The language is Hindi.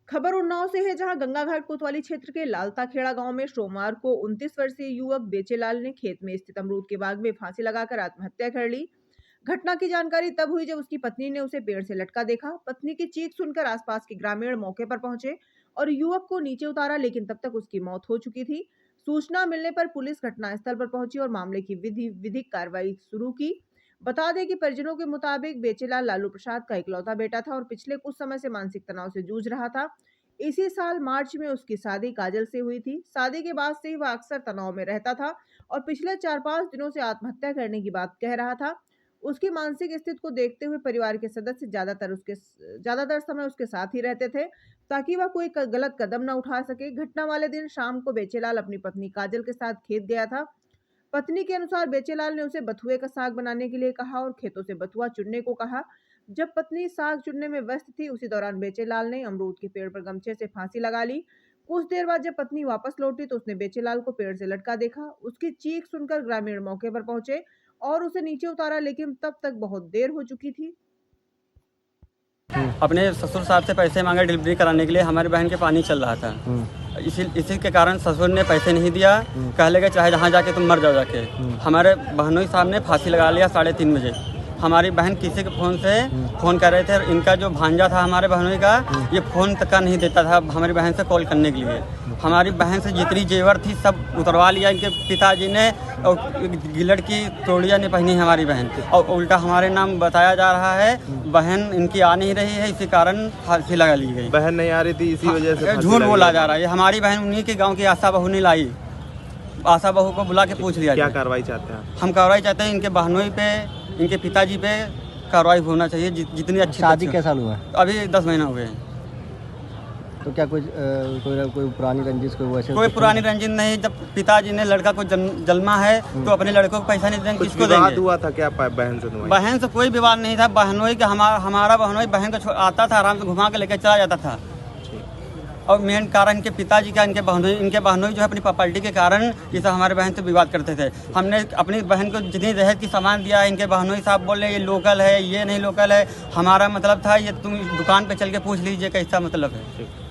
खबर उन्नाव से है, जहां गंगाघाट कोतवाली क्षेत्र के लालताखेड़ा गांव में सोमवार को 29 वर्षीय युवक बेचेलाल ने खेत में स्थित अमरूद के बाग में फांसी लगाकर आत्महत्या कर ली। घटना की जानकारी तब हुई जब उसकी पत्नी ने उसे पेड़ से लटका देखा। पत्नी की चीख सुनकर आसपास के ग्रामीण मौके पर पहुंचे और युवक को नीचे उतारा, लेकिन तब तक उसकी मौत हो चुकी थी। सूचना मिलने पर पुलिस घटनास्थल पर पहुंची और मामले की विधिक कार्रवाई शुरू की। बता दें कि परिजनों के मुताबिक बेचेलाल लालू प्रसाद का इकलौता बेटा था और पिछले कुछ समय से मानसिक तनाव से जूझ रहा था। इसी साल मार्च में उसकी शादी काजल से हुई थी। शादी के बाद से ही वह अक्सर तनाव में रहता था और पिछले 4-5 दिनों से आत्महत्या करने की बात कह रहा था। उसकी मानसिक स्थिति को देखते हुए परिवार के सदस्य ज्यादातर समय उसके साथ ही रहते थे, ताकि वह कोई गलत कदम न उठा सके। घटना वाले दिन शाम को बेचेलाल अपनी पत्नी काजल के साथ खेत गया था। पत्नी के अनुसार बेचेलाल ने उसे बथुए का साग बनाने के लिए कहा और खेतों से बथुआ चुनने को कहा। जब पत्नी साग चुनने में व्यस्त थी, उसी दौरान बेचेलाल ने अमरूद के पेड़ पर गमछे से फांसी लगा ली। कुछ देर बाद जब पत्नी वापस लौटी तो उसने बेचेलाल को पेड़ से लटका देखा। उसकी चीख सुनकर ग्रामीण मौके पर पहुंचे और उसे नीचे उतारा, लेकिन तब तक बहुत देर हो चुकी थी। अपने ससुर साहब से पैसे मांगे डिलीवरी कराने के लिए। हमारी बहन के पानी चल रहा था, इसी के कारण ससुर ने पैसे नहीं दिया। कह लगे चाहे जहाँ जाके तुम मर जाओ जाके। हमारे बहनोई साहब ने फांसी लगा लिया 3:30 बजे। हमारी बहन किसी के फ़ोन से फ़ोन कर रहे थे, इनका जो भांजा था हमारे बहनोई का, ये फ़ोन तक का नहीं देता था हमारी बहन से कॉल करने के लिए। हमारी बहन से जितनी जेवर थी सब उतरवा लिया इनके पिताजी ने, और गिलट की तोड़ियाँ नहीं पहनी हमारी बहन, और उल्टा हमारे नाम बताया जा रहा है। बहन इनकी आ नहीं रही है, इसी कारण फांसी लगा ली गई। बहन नहीं आ रही थी, इसी वजह से झूठ बोला जा रहा है। हमारी बहन उन्हीं के गाँव की आशा बहू ने लाई। आशा बहू को बुला के पूछ लिया। क्या कार्रवाई चाहते हैं? हम कार्रवाई चाहते हैं इनके बहनोई पे, इनके पिताजी पे कार्रवाई होना चाहिए। जितनी अच्छी। शादी कैसा साल हुआ? अभी 10 महीना हुए हैं। तो क्या कोई पुरानी रंजिश कोई पुरानी रंजिश नहीं। जब पिताजी ने लड़का को जन्मा है तो अपने लड़कों को पैसा नहीं देंगे, किसको देंगे? हुआ था क्या बहन से? बहन से कोई विवाद नहीं था। बहनोई के हमारा बहनोई बहन को आता था, आराम से घुमा के लेकर चला जाता था। और मेन कारण इनके पिताजी का, इनके बहनोई जो है अपनी प्रॉपर्टी के कारण ये सब हमारे बहन से विवाद करते थे। हमने अपनी बहन को जितनी दहेज की सामान दिया, इनके बहनोई साहब बोले ये लोकल है, ये नहीं लोकल है। हमारा मतलब था ये तुम दुकान पे चल के पूछ लीजिए कैसा मतलब है।